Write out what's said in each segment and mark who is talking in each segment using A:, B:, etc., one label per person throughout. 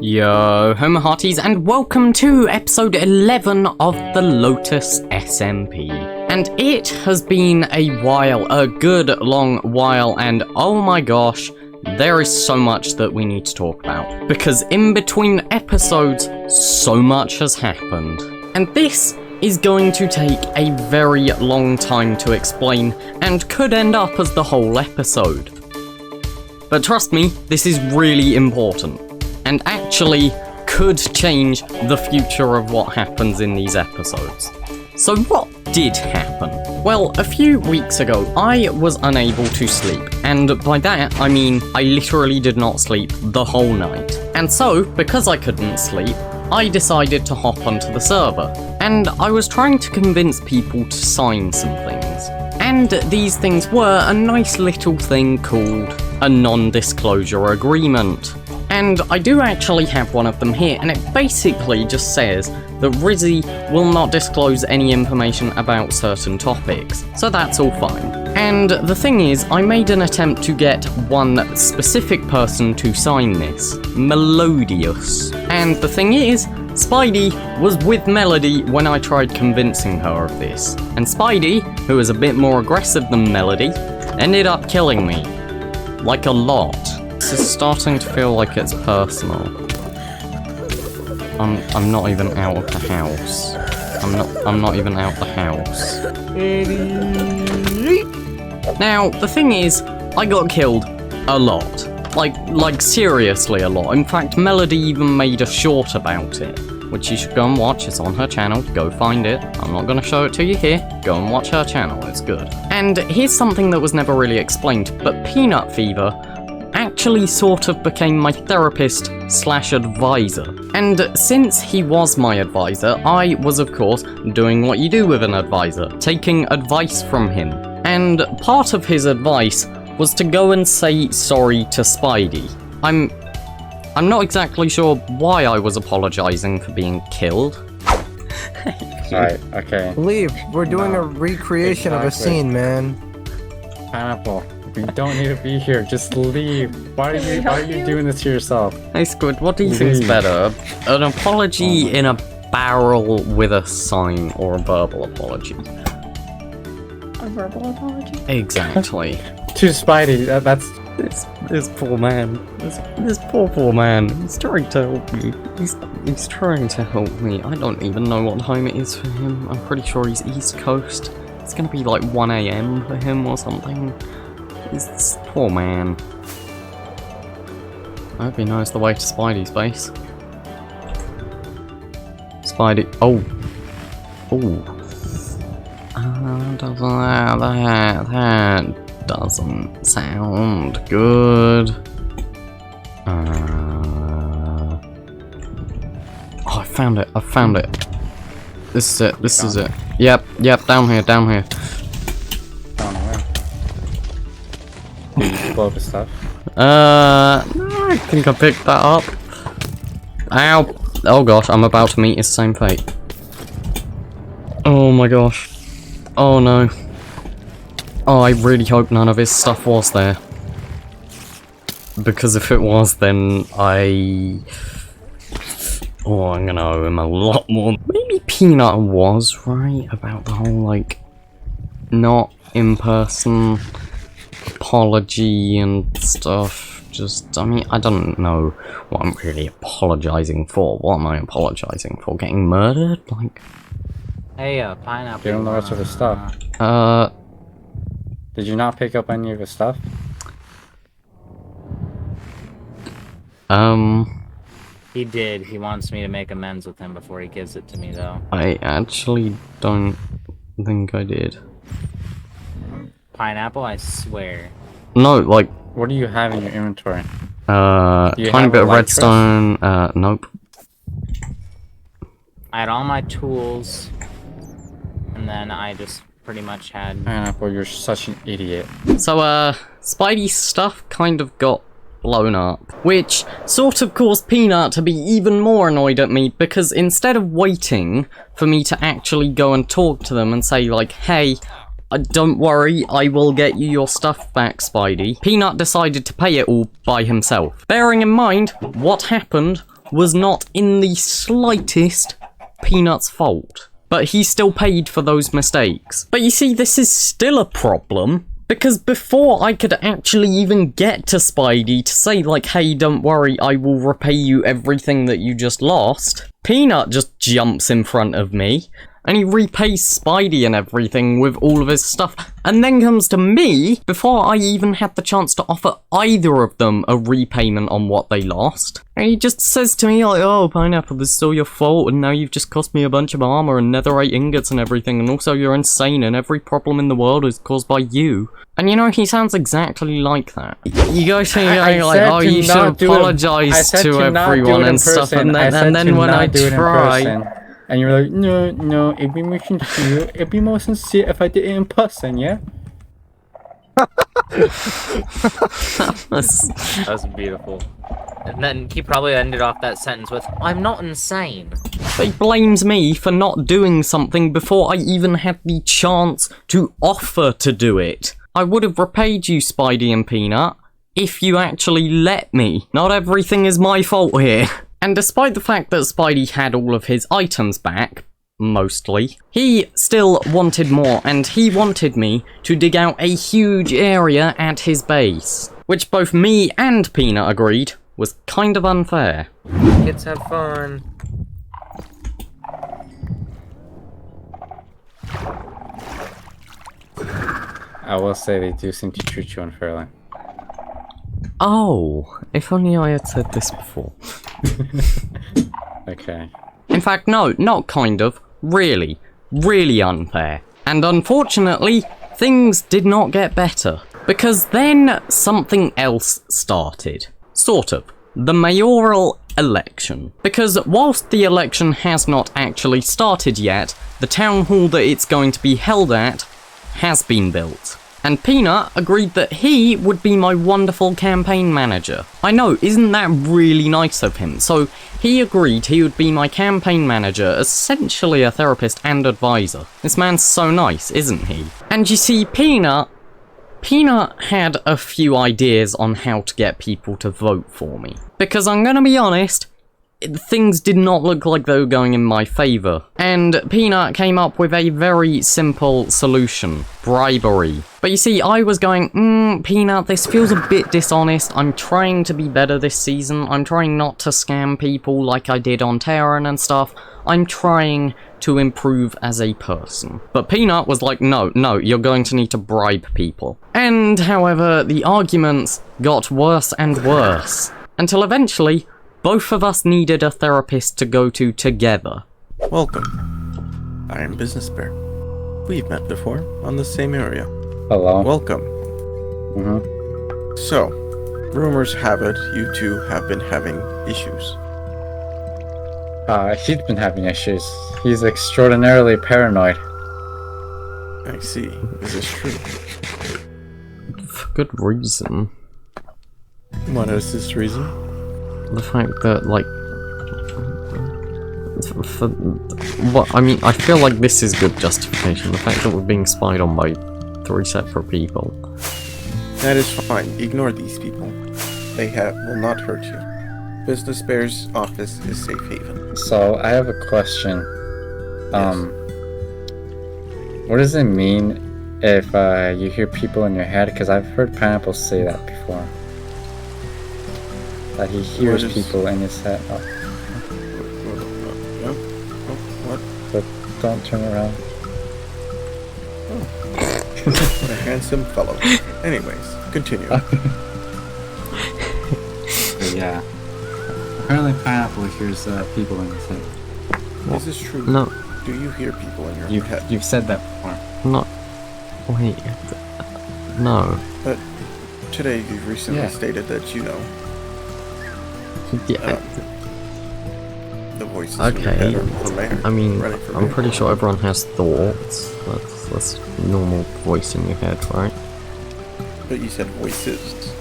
A: Yo, Homo Hearties, and welcome to episode 11 of the Lotus SMP. And it has been a while, a good long while, and oh my gosh, there is so much that we need to talk about. Because in between episodes, so much has happened. And this is going to take a very long time to explain, and could end up as the whole episode. But trust me, this is really important, and actually could change the future of what happens in these episodes. So what did happen? Well, a few weeks ago, I was unable to sleep, and by that I mean I literally did not sleep the whole night. And so, because I couldn't sleep, I decided to hop onto the server, and I was trying to convince people to sign some things. And these things were a nice little thing called a non-disclosure agreement. And I do actually have one of them here, and it basically just says that Rizzy will not disclose any information about certain topics, so that's all fine. And the thing is, I made an attempt to get one specific person to sign this, Melodious. And the thing is, Spidey was with Melody when I tried convincing her of this. And Spidey, who is a bit more aggressive than Melody, ended up killing me. Like a lot. This is starting to feel like it's personal. I'm not even out of the house. I'm not even out the house. Now, the thing is, I got killed a lot. Like seriously a lot. In fact, Melody even made a short about it, which you should go and watch. It's on her channel. Go find it. I'm not going to show it to you here. Go and watch her channel. It's good. And here's something that was never really explained, but Peanut Fever actually sort of became my therapist / advisor. And since he was my advisor, I was of course doing what you do with an advisor, taking advice from him. And part of his advice was to go and say sorry to Spidey. I'm not exactly sure why I was apologizing for being killed.
B: Alright, okay.
C: Leave. We're doing a recreation of a scene, man.
B: Pineapple, we don't need to be here. Just leave. Why are you doing this to yourself?
A: Hey Squid, what do you think's better? An apology in a barrel with a sign, or a verbal apology?
D: A verbal apology?
A: Exactly.
B: To Spidey, that's...
A: This poor man. This poor man. He's trying to help me. He's trying to help me. I don't even know what time it is for him. I'm pretty sure he's East Coast. It's gonna be like 1 AM for him or something. This poor man. I hope he knows the way to Spidey's base. Spidey. Oh. That doesn't sound good. Oh, I found it. This is it. Yep, down here.
B: Down where? Did you blow the stuff?
A: No, I think I picked that up. Ow! Oh gosh, I'm about to meet his same fate. Oh my gosh. Oh no. Oh, I really hope none of his stuff was there. Because if it was, then I'm gonna owe him a lot more. Maybe Peanut was right about the whole, like, not in-person apology and stuff. Just, I mean, I don't know what I'm really apologizing for. What am I apologizing for? Getting murdered? Like...
E: Hey, Pineapple.
B: Give him the rest of his stuff. Did you not pick up any of his stuff?
E: He did. He wants me to make amends with him before he gives it to me, though.
A: I actually don't think I did.
E: Pineapple, I swear.
A: No, like...
B: What do you have in your inventory?
A: Tiny bit of redstone, nope.
E: I had all my tools, and then I just pretty much had...
B: Pineapple, you're such an idiot.
A: So, Spidey's stuff kind of got blown up, which sort of caused Peanut to be even more annoyed at me, because instead of waiting for me to actually go and talk to them and say, like, hey, don't worry, I will get you your stuff back, Spidey, Peanut decided to pay it all by himself. Bearing in mind, what happened was not in the slightest Peanut's fault. But he still paid for those mistakes. But you see, this is still a problem. Because before I could actually even get to Spidey to say like, hey, don't worry, I will repay you everything that you just lost, Peanut just jumps in front of me, and he repays Spidey and everything with all of his stuff, and then comes to me before I even had the chance to offer either of them a repayment on what they lost. And he just says to me like, oh, Pineapple, this is all your fault, and now you've just cost me a bunch of armor and netherite ingots and everything, and also you're insane, and every problem in the world is caused by you. And you know, he sounds exactly like that. You go to going like, oh, you should apologize to everyone and stuff, and then when I try...
B: And you're like, no, it'd be more sincere. It'd be more sincere if I did it in person, yeah?
E: That was beautiful. And then he probably ended off that sentence with, I'm not insane.
A: He blames me for not doing something before I even had the chance to offer to do it. I would have repaid you, Spidey and Peanut, if you actually let me. Not everything is my fault here. And despite the fact that Spidey had all of his items back, mostly, he still wanted more, and he wanted me to dig out a huge area at his base, which both me and Peanut agreed was kind of unfair.
E: Kids have fun.
B: I will say they do seem to treat you unfairly.
A: Oh, if only I had said this before.
B: Okay.
A: In fact, no, not kind of. Really. Really unfair. And unfortunately, things did not get better. Because then something else started. Sort of. The mayoral election. Because whilst the election has not actually started yet, the town hall that it's going to be held at has been built. And Peanut agreed that he would be my wonderful campaign manager. I know, isn't that really nice of him? So he agreed he would be my campaign manager, essentially a therapist and advisor. This man's so nice, isn't he? And you see, Peanut had a few ideas on how to get people to vote for me. Because I'm gonna be honest, things did not look like they were going in my favour. And Peanut came up with a very simple solution. Bribery. But you see, I was going, Peanut, this feels a bit dishonest. I'm trying to be better this season. I'm trying not to scam people like I did on Terran and stuff. I'm trying to improve as a person. But Peanut was like, no, you're going to need to bribe people. And, however, the arguments got worse and worse. Until eventually, both of us needed a therapist to go to together.
F: Welcome. I am Business Bear. We've met before on the same area.
B: Hello.
F: Welcome. So, rumors have it you two have been having issues.
B: He's been having issues. He's extraordinarily paranoid.
F: I see. Is this true?
A: For good reason.
F: What is this reason?
A: The fact that, like, I mean, I feel like this is good justification. The fact that we're being spied on by 3 separate people.
F: That is fine. Ignore these people. They will not hurt you. Business Bear's office is safe haven.
B: So, I have a question. What does it mean if you hear people in your head? Because I've heard Pineapple say that before. That he hears people in his head.
F: What?
B: But don't turn around.
F: What a handsome fellow. Anyways, continue.
B: Yeah. Apparently Pineapple hears people in his head.
F: Is this true?
A: No.
F: Do you hear people in your head?
B: You've said that before.
A: No. Wait. No.
F: But today you've recently stated that you know.
A: Yeah.
F: The voices
A: Okay.
F: in your head are the mayor.
A: I mean,
F: running for
A: I'm
F: mayor.
A: pretty sure everyone has thoughts. That's normal voice in your head, right?
F: But you said voices.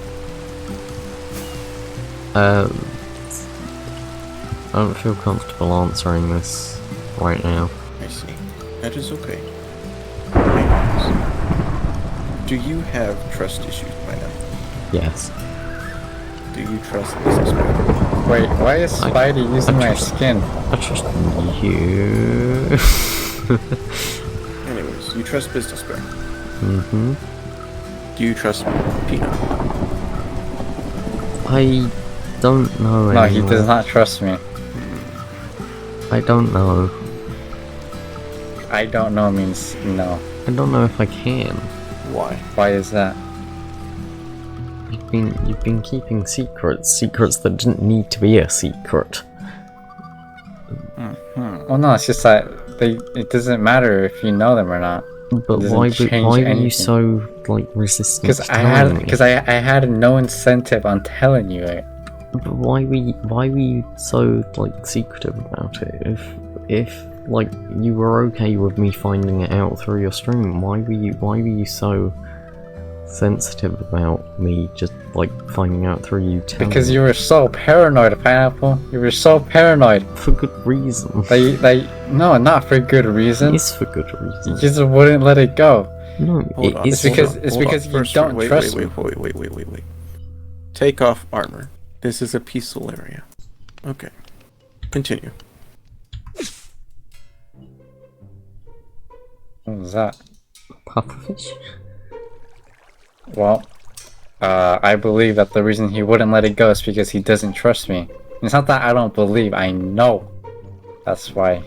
A: I don't feel comfortable answering this right now.
F: I see. That is okay. Anyways, do you have trust issues by now?
A: Yes.
F: Do you trust Business Bear?
B: Wait, why is Spidey using my skin?
A: I trust you.
F: Anyways, you trust Business Bear.
A: Mm-hmm.
F: Do you trust Peanut?
A: I don't know
B: No, he
A: anymore.
B: does not trust me.
A: I don't know.
B: I don't know means no.
A: I don't know if I can.
F: Why?
B: Why is that?
A: You've been keeping secrets that didn't need to be a secret.
B: Well, no, it's just that it doesn't matter if you know them or not.
A: But
B: doesn't
A: why
B: change
A: were you
B: anything.
A: so like resistant?
B: Because
A: to
B: I
A: telling me?
B: had no incentive on telling you it.
A: But why were you so like secretive about it? If like you were okay with me finding it out through your stream, why were you so sensitive about me just like finding out through you telling
B: Because
A: me?
B: you were so paranoid, Pineapple. You were so paranoid.
A: For good reason.
B: No, not for good reason.
A: It's for good reason.
B: You just wouldn't let it go.
A: No,
F: Hold on.
A: it's
B: It's because you don't trust me.
F: Wait. Take off armor. This is a peaceful area. Okay. Continue.
B: What was that?
A: pufferfish.
B: Well, I believe that the reason he wouldn't let it go is because he doesn't trust me. It's not that I don't believe, I know. That's why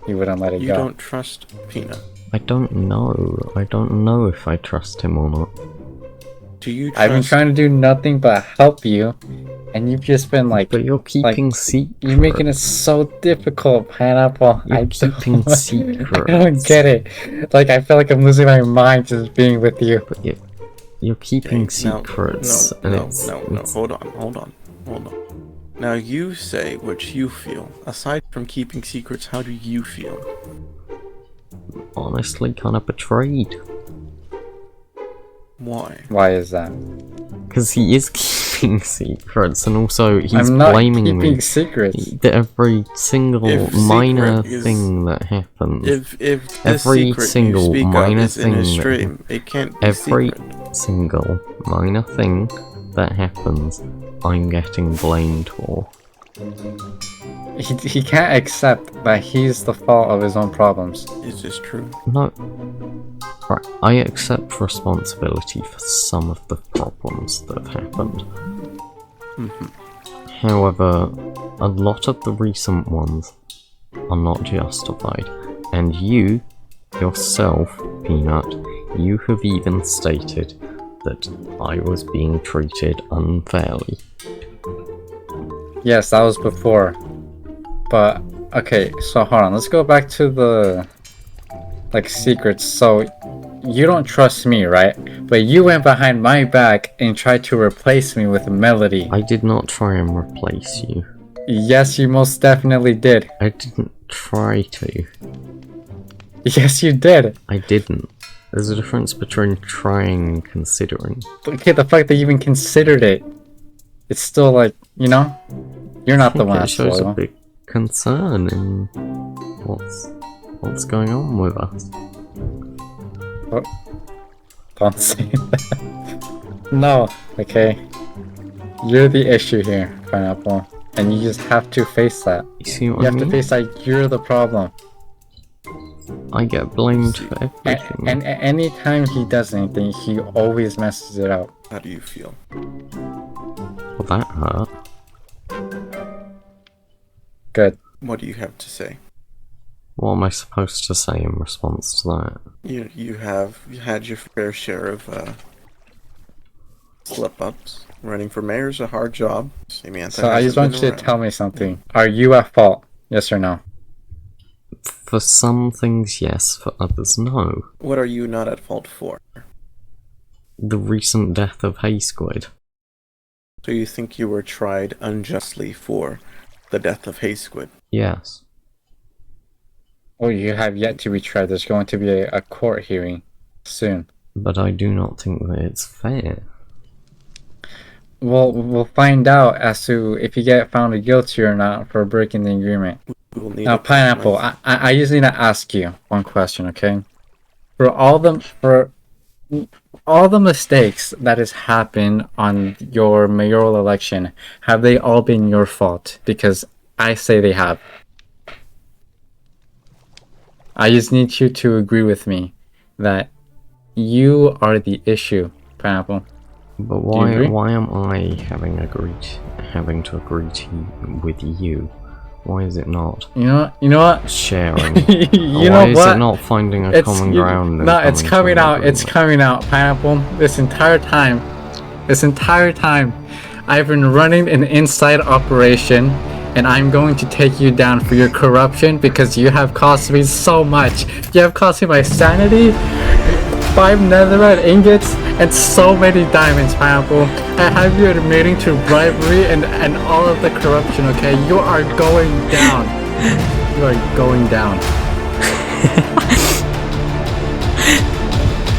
B: he wouldn't let it
F: You
B: go.
F: don't trust Peanut.
A: I don't know. I don't know if I trust him or not.
F: Do you trust...
B: I've been trying to do nothing but help you, and you've just been like...
A: But you're keeping secrets.
B: You're making it so difficult, Pineapple.
A: You're keeping secrets.
B: I don't get it. Like, I feel like I'm losing my mind just being with you.
A: But you're keeping
F: Okay, now-
A: secrets.
F: No,
A: and
F: no. Hold on. Now you say what you feel. Aside from keeping secrets, how do you feel?
A: Honestly, kind of betrayed.
F: Why?
B: Why is that?
A: Because he is keeping secrets, and also he's
B: I'm not
A: blaming
B: keeping
A: me.
B: secrets.
A: That every single
F: If
A: minor
F: secret is-
A: thing that happens,
F: If this
A: Every
F: secret
A: single
F: you speak of
A: minor
F: is in a
A: thing that-
F: stream, it can't be
A: every
F: secret.
A: single minor thing that happens, I'm getting blamed for.
B: He can't accept that he's the fault of his own problems.
F: Is this true?
A: No. Right, I accept responsibility for some of the problems that have happened. However, a lot of the recent ones are not justified. And you, yourself, Peanut, you have even stated that I was being treated unfairly.
B: Yes, that was before. But, okay, so hold on. Let's go back to the, like, secrets. So, you don't trust me, right? But you went behind my back and tried to replace me with Melody.
A: I did not try and replace you.
B: Yes, you most definitely did.
A: I didn't try to.
B: Yes, you did.
A: I didn't. There's a difference between trying and considering.
B: Okay, the fact that you even considered it, it's still like, you know? You're not the one
A: It
B: that's
A: shows a
B: loyal.
A: big concern in what's going on with us.
B: Don't say that. No, okay. You're the issue here, Pineapple. And you just have to face that.
A: You see what
B: You
A: I
B: have to
A: mean?
B: face that you're the problem.
A: I get blamed for everything.
B: And anytime he does anything, he always messes it up.
F: How do you feel?
A: Well, that hurt.
B: Good.
F: What do you have to say?
A: What am I supposed to say in response to that?
F: You had your fair share of slip-ups. Running for mayor is a hard job. Samantha
B: So I just want
F: hasn't
B: you
F: been
B: to
F: around.
B: tell me something. Are you at fault? Yes or no?
A: For some things, yes. For others, no.
F: What are you not at fault for?
A: The recent death of Hay Squid.
F: So you think you were tried unjustly for the death of Hay Squid?
A: Yes.
B: Well, you have yet to be tried. There's going to be a court hearing soon.
A: But I do not think that it's fair.
B: Well, we'll find out as to if you get found guilty or not for breaking the agreement.
F: We will need
B: Now,
F: a
B: Pineapple, I just need to ask you one question, okay? For all the all the mistakes that has happened on your mayoral election, have they all been your fault? Because I say they have. I just need you to agree with me that you are the issue, Pineapple.
A: But why am I having to agree with you? Why is it not?
B: You know what?
A: Sharing.
B: You
A: Why
B: know
A: is
B: what?
A: it not finding a common ground?
B: No, it's coming out. It's coming out, Pineapple. This entire time, I've been running an inside operation, and I'm going to take you down for your corruption because you have cost me so much. You have cost me my sanity, 5 netherite ingots, and so many diamonds, Pineapple. I have you admitting to bribery and all of the corruption, okay? You are going down. You are going down.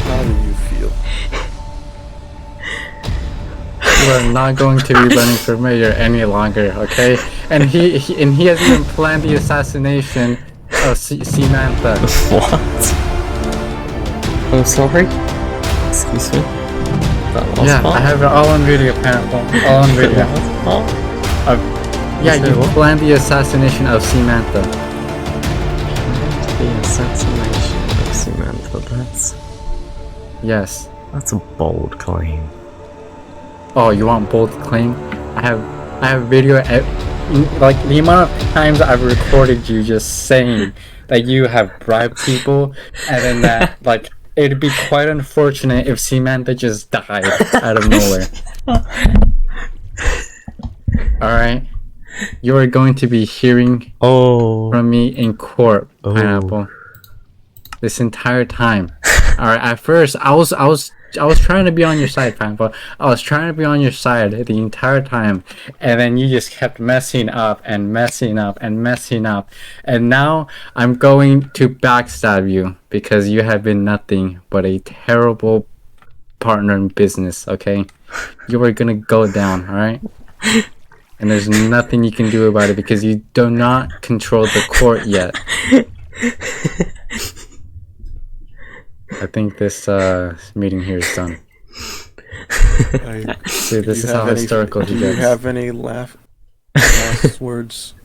F: How do you feel?
B: You are not going to be running for mayor any longer, okay? And he has even planned the assassination of Samantha.
A: What? I'm sorry? Excuse me?
B: Yeah, I have it all on video, Pineapple. All on video. Yeah, you planned the assassination of Samantha.
A: The assassination of Samantha,
B: Yes.
A: that's a bold claim.
B: Oh, you want bold claim? I have video. Like the amount of times I've recorded you just saying that you have bribed people, and then that like. It'd be quite unfortunate if Samantha just died out of nowhere. Alright? You are going to be hearing from me in court, Pineapple. This entire time. Alright, at first I was trying to be on your side, Pineapple. I was trying to be on your side the entire time, and then you just kept messing up and messing up and messing up. And now I'm going to backstab you because you have been nothing but a terrible partner in business, okay? You are gonna go down, alright? And there's nothing you can do about it because you do not control the court yet. I think this meeting here is done. See, this is how historical he
F: gets. Do you have any last words?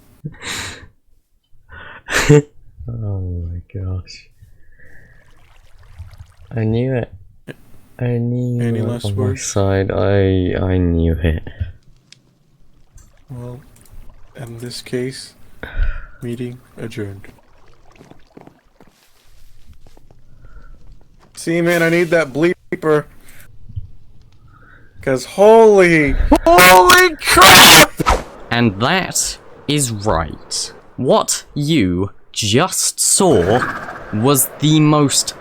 A: Oh my gosh. I knew it. I knew
F: Any
A: it
F: last
A: on my
F: words?
A: side. I knew it.
F: Well, in this case, meeting adjourned. See, man, I need that bleeper. Cause holy crap!
A: And that is right. What you just saw was the most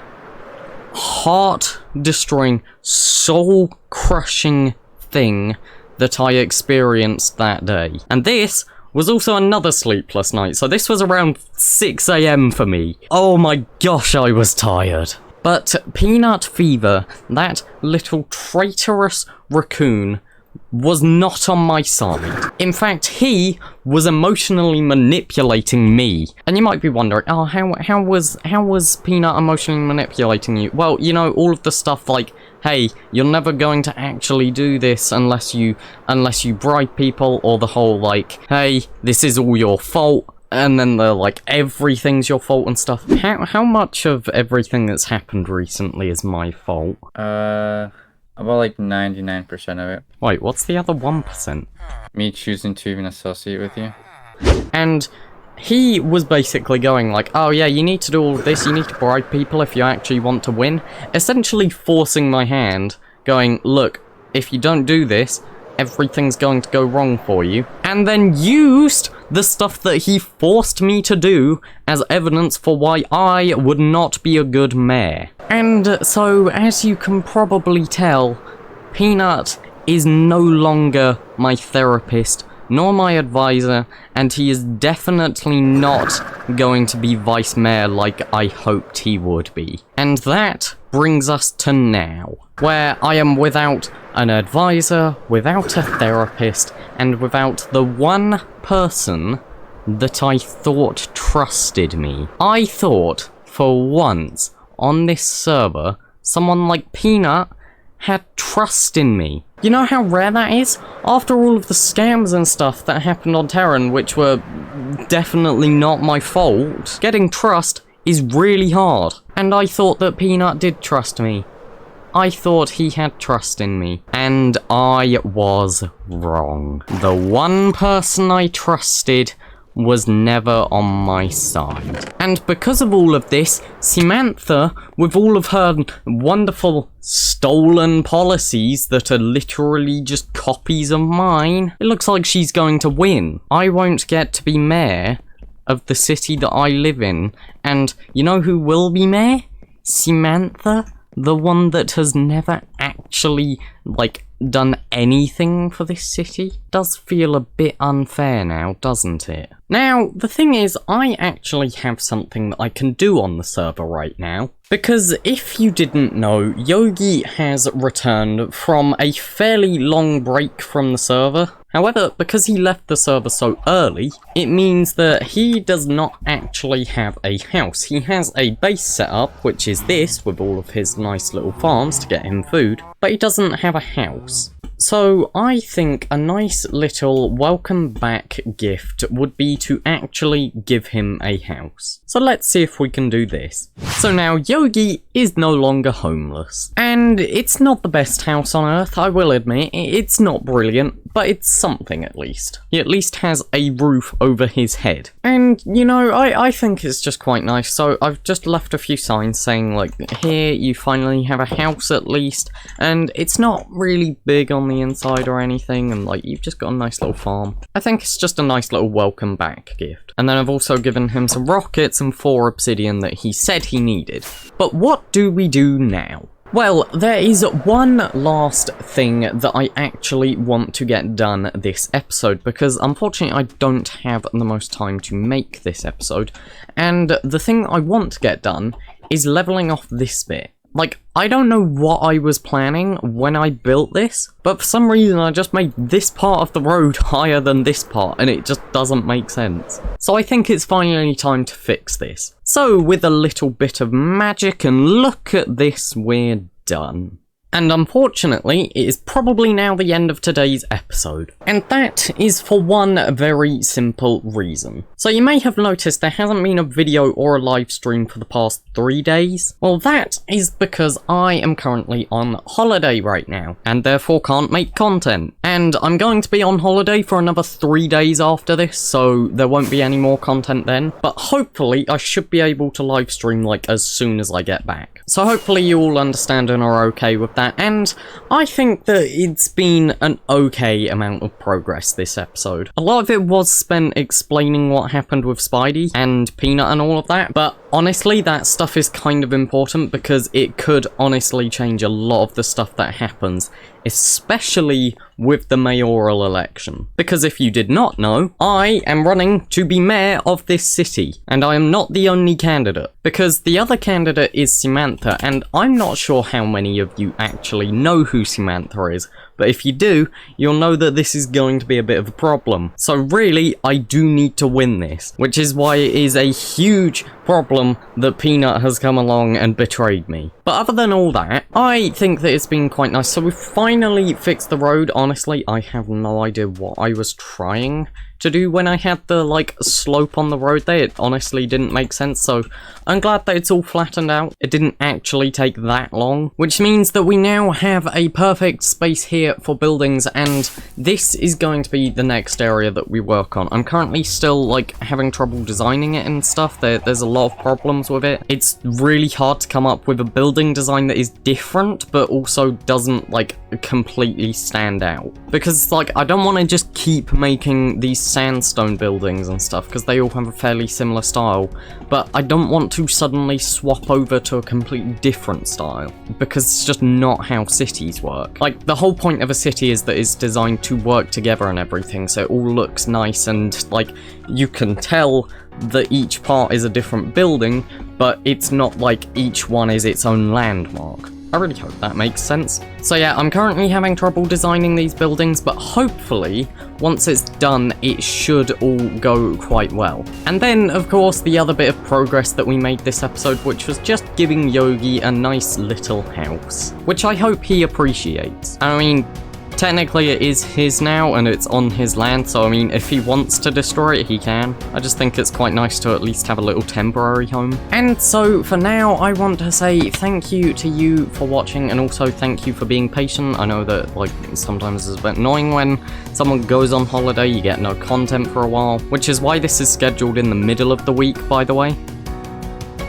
A: heart-destroying, soul-crushing thing that I experienced that day. And this was also another sleepless night, so this was around 6 AM for me. Oh my gosh, I was tired. But Peanut Fever, that little traitorous raccoon, was not on my side. In fact, he was emotionally manipulating me. And you might be wondering, oh, how was Peanut emotionally manipulating you? Well, you know, all of the stuff like, hey, you're never going to actually do this unless you bribe people, or the whole like, hey, this is all your fault. And then they're like, everything's your fault and stuff. How much of everything that's happened recently is my fault?
B: About like 99% of it.
A: Wait, what's the other 1%?
B: Me choosing to even associate with you.
A: And he was basically going like, oh yeah, you need to do all of this, you need to bribe people if you actually want to win. Essentially forcing my hand, going, look, if you don't do this, everything's going to go wrong for you. And then used the stuff that he forced me to do as evidence for why I would not be a good mayor. And so, as you can probably tell, Peanut is no longer my therapist, nor my advisor, and he is definitely not going to be vice mayor like I hoped he would be. And that brings us to now, where I am without an advisor, without a therapist, and without the one person that I thought trusted me. I thought, for once, on this server, someone like Peanut had trust in me. You know how rare that is? After all of the scams and stuff that happened on Terran, which were definitely not my fault, getting trust is really hard. And I thought that Peanut did trust me. I thought he had trust in me. And I was wrong. The one person I trusted was never on my side. And because of all of this, Samantha, with all of her wonderful stolen policies that are literally just copies of mine, it looks like she's going to win. I won't get to be mayor of the city that I live in, and you know who will be mayor? Samantha, the one that has never actually, like, done anything for this city. Does feel a bit unfair now, doesn't it? Now, the thing is, I actually have something that I can do on the server right now. Because if you didn't know, Yogi has returned from a fairly long break from the server. However, because he left the server so early, it means that he does not actually have a house. He has a base set up, which is this, with all of his nice little farms to get him food, but he doesn't have a house. So I think a nice little welcome back gift would be to actually give him a house. So let's see if we can do this. So now Yogi is no longer homeless. And it's not the best house on earth, I will admit. It's not brilliant, but it's something at least. He at least has a roof over his head. And, you know, I think it's just quite nice. So I've just left a few signs saying, like, here you finally have a house at least. And it's not really big on the inside or anything, and like you've just got a nice little farm. I think it's just a nice little welcome back gift. And then I've also given him some rockets and 4 obsidian that he said he needed. But what do we do now? Well, there is one last thing that I actually want to get done this episode, because unfortunately I don't have the most time to make this episode, and the thing I want to get done is leveling off this bit. Like, I don't know what I was planning when I built this, but for some reason I just made this part of the road higher than this part, and it just doesn't make sense. So I think it's finally time to fix this. So with a little bit of magic, and look at this, we're done. And unfortunately, it is probably now the end of today's episode. And that is for one very simple reason. So you may have noticed there hasn't been a video or a live stream for the past 3 days. Well, that is because I am currently on holiday right now, and therefore can't make content. And I'm going to be on holiday for another 3 days after this, so there won't be any more content then. But hopefully, I should be able to live stream like as soon as I get back. So hopefully you all understand and are okay with that. And I think that it's been an okay amount of progress this episode. A lot of it was spent explaining what happened with Spidey and Peanut and all of that, but honestly that stuff is kind of important because it could honestly change a lot of the stuff that happens, especially with the mayoral election. Because if you did not know, I am running to be mayor of this city, and I am not the only candidate, because the other candidate is Samantha, and I'm not sure how many of you actually know who Samantha is, but if you do, you'll know that this is going to be a bit of a problem. So really, I do need to win this, which is why it is a huge problem that Peanut has come along and betrayed me. But other than all that, I think that it's been quite nice. So we've finally fixed the road. Honestly, I have no idea what I was trying to do when I had the, like, slope on the road there. It honestly didn't make sense, so I'm glad that it's all flattened out. It didn't actually take that long, which means that we now have a perfect space here for buildings, and this is going to be the next area that we work on. I'm currently still, like, having trouble designing it and stuff. There's a lot of problems with it. It's really hard to come up with a building design that is different, but also doesn't, like, completely stand out. Because, like, I don't want to just keep making these sandstone buildings and stuff, because they all have a fairly similar style, but I don't want to suddenly swap over to a completely different style, because it's just not how cities work. Like, the whole point of a city is that it's designed to work together and everything, so it all looks nice, and, like, you can tell that each part is a different building, but it's not like each one is its own landmark. I really hope that makes sense. So yeah, I'm currently having trouble designing these buildings, but hopefully, once it's done, it should all go quite well. And then, of course, the other bit of progress that we made this episode, which was just giving Yogi a nice little house, which I hope he appreciates. I mean, technically it is his now, and it's on his land, so I mean, if he wants to destroy it, he can. I just think it's quite nice to at least have a little temporary home. And so, for now, I want to say thank you to you for watching, and also thank you for being patient. I know that, like, sometimes it's a bit annoying when someone goes on holiday, you get no content for a while, which is why this is scheduled in the middle of the week, by the way.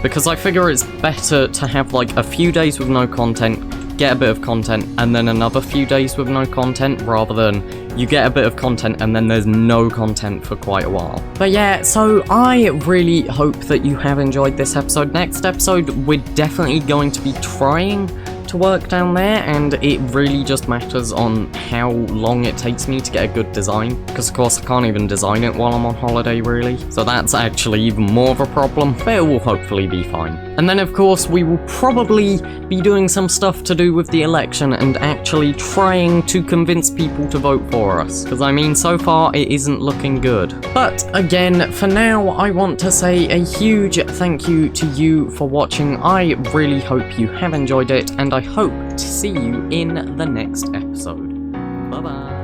A: Because I figure it's better to have, like, a few days with no content, get a bit of content, and then another few days with no content, rather than you get a bit of content and then there's no content for quite a while. But yeah, so I really hope that you have enjoyed this episode. Next episode, we're definitely going to be trying to work down there, and it really just matters on how long it takes me to get a good design, because of course I can't even design it while I'm on holiday really, so that's actually even more of a problem, but it will hopefully be fine. And then of course we will probably be doing some stuff to do with the election and actually trying to convince people to vote for us, because I mean, so far it isn't looking good. But again, for now, I want to say a huge thank you to you for watching. I really hope you have enjoyed it, and I hope to see you in the next episode. Bye bye.